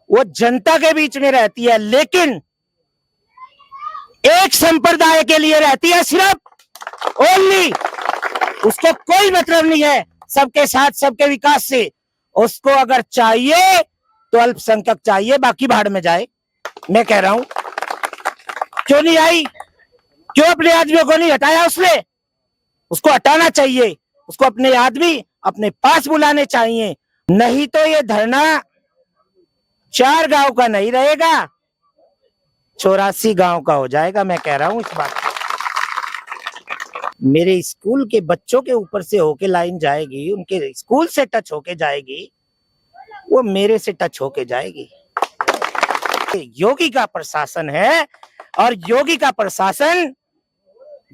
वो जनता के बीच में रहती है, लेकिन एक संप्रदाय के लिए रहती है सिर्फ, ओनली। उसको कोई मतलब नहीं है सबके साथ सबके विकास से। उसको अगर चाहिए तो अल्पसंख्यक चाहिए, बाकी भाड़ में जाए। मैं कह रहा हूं, क्यों नहीं आई? क्यों अपने आदमियों को नहीं हटाया उसने? उसको हटाना चाहिए। उसको अपने आदमी अपने पास बुलाने चाहिए। नहीं तो ये धरना 4 गांव का नहीं रहेगा, 84 गांव का हो जाएगा। मैं कह रहा हूं इस बात। मेरे स्कूल के बच्चों के ऊपर से होके लाइन जाएगी, उनके स्कूल से टच होके जाएगी, वो मेरे से टच होके जाएगी। योगी का प्रशासन है और योगी का प्रशासन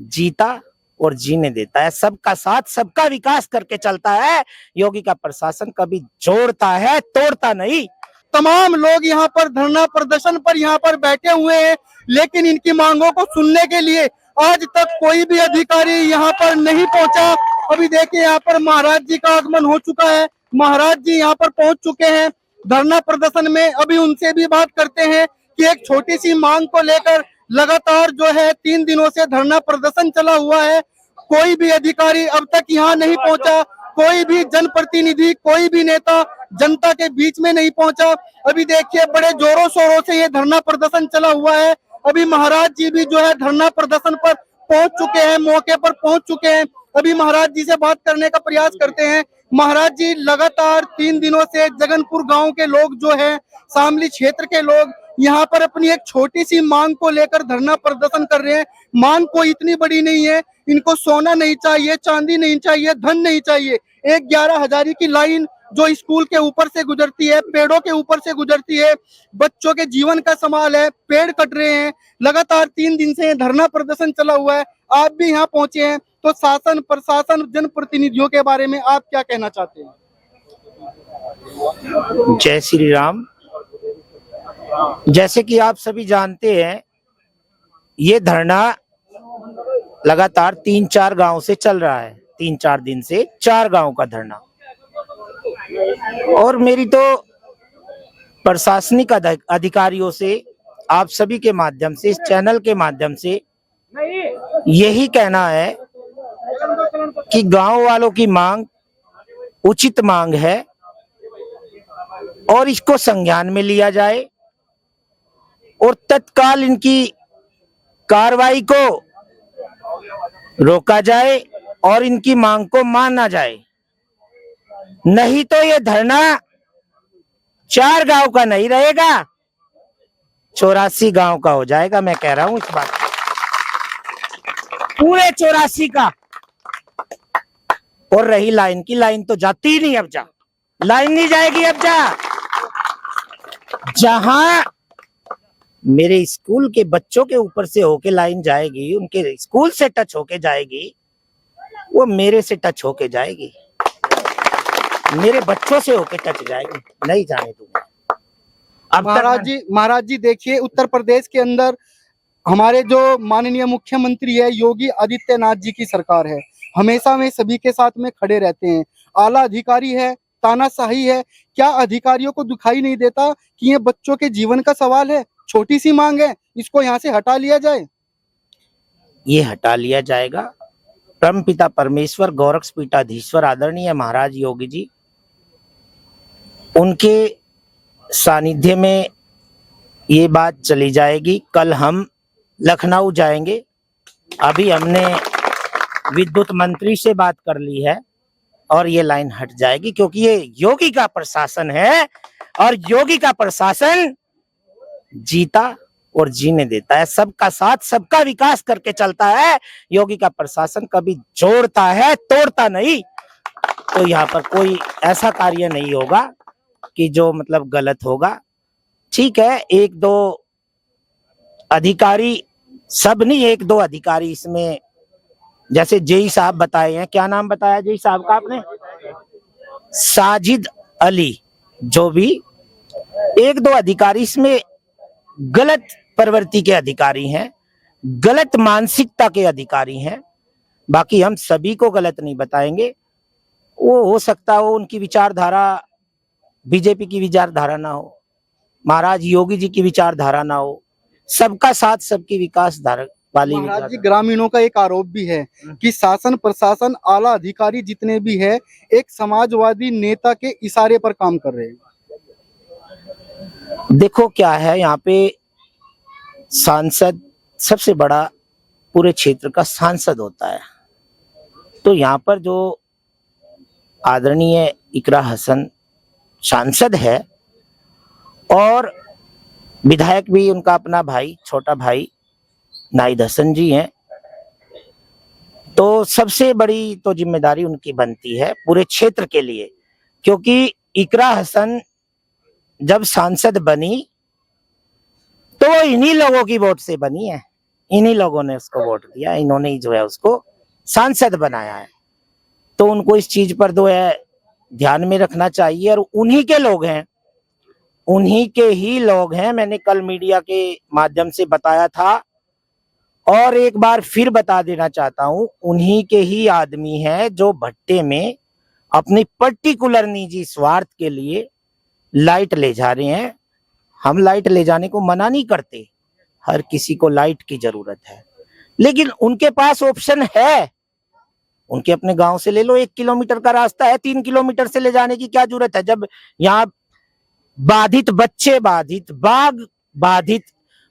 जीता और जीने देता है, सबका साथ सबका विकास करके चलता है। योगी का प्रशासन कभी जोड़ता है, तोड़ता नहीं। तमाम लोग यहाँ पर धरना प्रदर्शन पर यहाँ पर बैठे हुए हैं, लेकिन इनकी मांगों को सुनने के लिए आज तक कोई भी अधिकारी यहाँ पर नहीं पहुंचा। अभी देखिए यहाँ पर महाराज जी का आगमन हो चुका है, महाराज जी यहाँ पर पहुंच चुके हैं धरना प्रदर्शन में। अभी उनसे भी बात करते हैं कि एक छोटी सी मांग को लेकर लगातार जो है 3 दिनों से धरना प्रदर्शन चला हुआ है। कोई भी अधिकारी अब तक यहाँ नहीं पहुंचा, कोई भी जनप्रतिनिधि, कोई भी नेता जनता के बीच में नहीं पहुंचा। अभी देखिए बड़े जोरों शोरों से ये धरना प्रदर्शन चला हुआ है। अभी महाराज जी भी जो है धरना प्रदर्शन पर पहुंच चुके हैं, मौके पर पहुंच चुके हैं। अभी महाराज जी से बात करने का प्रयास करते हैं। महाराज जी, लगातार 3 दिनों से जगनपुर गांव के लोग जो है, शामली क्षेत्र के लोग यहाँ पर अपनी एक छोटी सी मांग को लेकर धरना प्रदर्शन कर रहे हैं। मांग कोई इतनी बड़ी नहीं है, इनको सोना नहीं चाहिए, चांदी नहीं चाहिए, धन नहीं चाहिए। एक 11,000 की लाइन जो स्कूल के ऊपर से गुजरती है, पेड़ों के ऊपर से गुजरती है, बच्चों के जीवन का सवाल है, पेड़ कट रहे हैं। लगातार 3 दिन से धरना प्रदर्शन चला हुआ है। आप भी यहाँ पहुंचे हैं, तो शासन प्रशासन जनप्रतिनिधियों के बारे में आप क्या कहना चाहते हैं? जय श्री राम। जैसे कि आप सभी जानते हैं, ये धरना लगातार 3-4 गांव से चल रहा है। 3-4 दिन से 4 गांव का धरना। और मेरी तो प्रशासनिक अधिकारियों से, आप सभी के माध्यम से, इस चैनल के माध्यम से यही कहना है कि गांव वालों की मांग उचित मांग है और इसको संज्ञान में लिया जाए और तत्काल इनकी कार्रवाई को रोका जाए और इनकी मांग को माना जाए। नहीं तो ये धरना 4 गांव का नहीं रहेगा, 84 गांव का हो जाएगा। मैं कह रहा हूं इस बात, पूरे 84 का। और रही लाइन की, लाइन तो जाती ही नहीं। अब जा लाइन नहीं जाएगी। अब जा, जहां मेरे स्कूल के बच्चों के ऊपर से होके लाइन जाएगी, उनके स्कूल से टच होके जाएगी, वो मेरे से टच होके जाएगी, मेरे बच्चों से होके टच जाएगी। नहीं जाने दूंगा। अब महाराज जी देखिए, उत्तर प्रदेश के अंदर हमारे जो माननीय मुख्यमंत्री है योगी आदित्यनाथ जी की सरकार है। हमेशा वे सभी के साथ में खड़े रहते हैं। आला अधिकारी है, तानाशाही है। क्या अधिकारियों को दिखाई नहीं देता कि ये बच्चों के जीवन का सवाल है? छोटी सी मांग है, इसको यहाँ से हटा लिया जाए। ये हटा लिया जाएगा। परमपिता परमेश्वर गौरक्ष पीठाधीश्वर आदरणीय महाराज योगी जी, उनके सानिध्य में ये बात चली जाएगी। कल हम लखनऊ जाएंगे। अभी हमने विद्युत मंत्री से बात कर ली है और ये लाइन हट जाएगी, क्योंकि ये योगी का प्रशासन है और योगी का प्रशासन जीता और जीने देता है, सबका साथ सबका विकास करके चलता है। योगी का प्रशासन कभी जोड़ता है, तोड़ता नहीं। तो यहाँ पर कोई ऐसा कार्य नहीं होगा कि जो मतलब गलत होगा। ठीक है, 1-2 अधिकारी, सब नहीं, 1-2 अधिकारी इसमें, जैसे जेई साहब बताए हैं। क्या नाम बताया जेई साहब का आपने? साजिद अली। जो भी 1-2 अधिकारी इसमें गलत प्रवृत्ति के अधिकारी हैं, गलत मानसिकता के अधिकारी हैं। बाकी हम सभी को गलत नहीं बताएंगे। वो हो सकता हो उनकी विचारधारा बीजेपी की विचारधारा ना हो, महाराज योगी जी की विचारधारा ना हो, सबका साथ सबकी विकास धारा वाली महाराज जी, विचारधारा। ग्रामीणों का एक आरोप भी है कि शासन प्रशासन आला अधिकारी जितने भी है एक समाजवादी नेता के इशारे पर काम कर रहे हैं। देखो क्या है, यहाँ पे सांसद सबसे बड़ा पूरे क्षेत्र का सांसद होता है। तो यहाँ पर जो आदरणीय इकरा हसन सांसद है और विधायक भी उनका अपना भाई, छोटा भाई नाहिद हसन जी हैं, तो सबसे बड़ी तो जिम्मेदारी उनकी बनती है पूरे क्षेत्र के लिए, क्योंकि इकरा हसन जब सांसद बनी तो वो इन्हीं लोगों की वोट से बनी है, इन्हीं लोगों ने उसको वोट दिया, इन्होंने ही जो है उसको सांसद बनाया है। तो उनको इस चीज पर जो है ध्यान में रखना चाहिए, और उन्हीं के लोग हैं, उन्हीं के ही लोग हैं। मैंने कल मीडिया के माध्यम से बताया था और एक बार फिर बता देना चाहता हूं, उन्हीं के ही आदमी हैं जो भट्टे में अपनी पर्टिकुलर निजी स्वार्थ के लिए लाइट ले जा रहे हैं। हम लाइट ले जाने को मना नहीं करते, हर किसी को लाइट की जरूरत है, लेकिन उनके पास ऑप्शन है। उनके अपने गांव से ले लो, 1 किलोमीटर का रास्ता है, 3 किलोमीटर से ले जाने की क्या जरूरत है, जब यहाँ बाधित बच्चे बाधित, बाघ बाधित,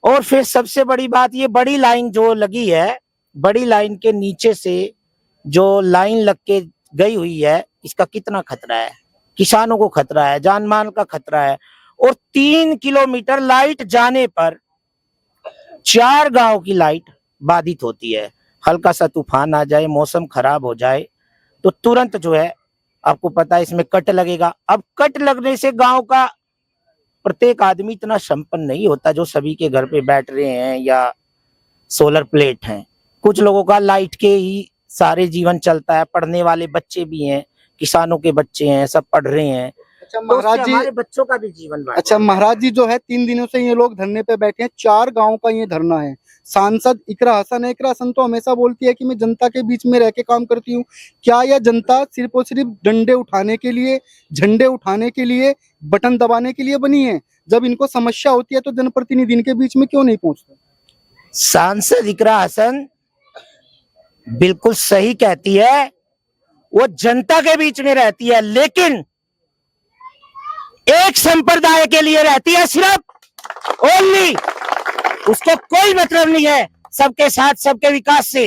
और फिर सबसे बड़ी बात, ये बड़ी लाइन जो लगी है, बड़ी लाइन के नीचे से जो लाइन लग के गई हुई है, इसका कितना खतरा है, किसानों को खतरा है, जान माल का खतरा है। और 3 किलोमीटर लाइट जाने पर 4 गांव की लाइट बाधित होती है। हल्का सा तूफान आ जाए, मौसम खराब हो जाए तो तुरंत जो है, आपको पता है इसमें कट लगेगा। अब कट लगने से गांव का प्रत्येक आदमी इतना संपन्न नहीं होता जो सभी के घर पे बैटरी हैं या सोलर प्लेट हैं। कुछ लोगों का लाइट के ही सारे जीवन चलता है, पढ़ने वाले बच्चे भी हैं, किसानों के बच्चे हैं, सब पढ़ रहे हैं। अच्छा तो महाराज उससे जी, हमारे बच्चों का भी जीवन बात अच्छा महाराज जी, जो है 3 दिनों से ये लोग धरने पे बैठे हैं, 4 गांव का ये धरना है। सांसद इकरा हसन है, इकरा हसन तो हमेशा बोलती है कि मैं जनता के बीच में रह के काम करती हूँ। क्या यह जनता सिर्फ और सिर्फ डंडे उठाने के लिए, झंडे उठाने के लिए, बटन दबाने के लिए बनी है? जब इनको समस्या होती है तो जनप्रतिनिधि इनके बीच में क्यों नहीं पहुंचते? सांसद इकरा हसन बिल्कुल सही कहती है, वो जनता के बीच में रहती है, लेकिन एक संप्रदाय के लिए रहती है सिर्फ, ओनली। उसको कोई मतलब नहीं है सबके साथ सबके विकास से।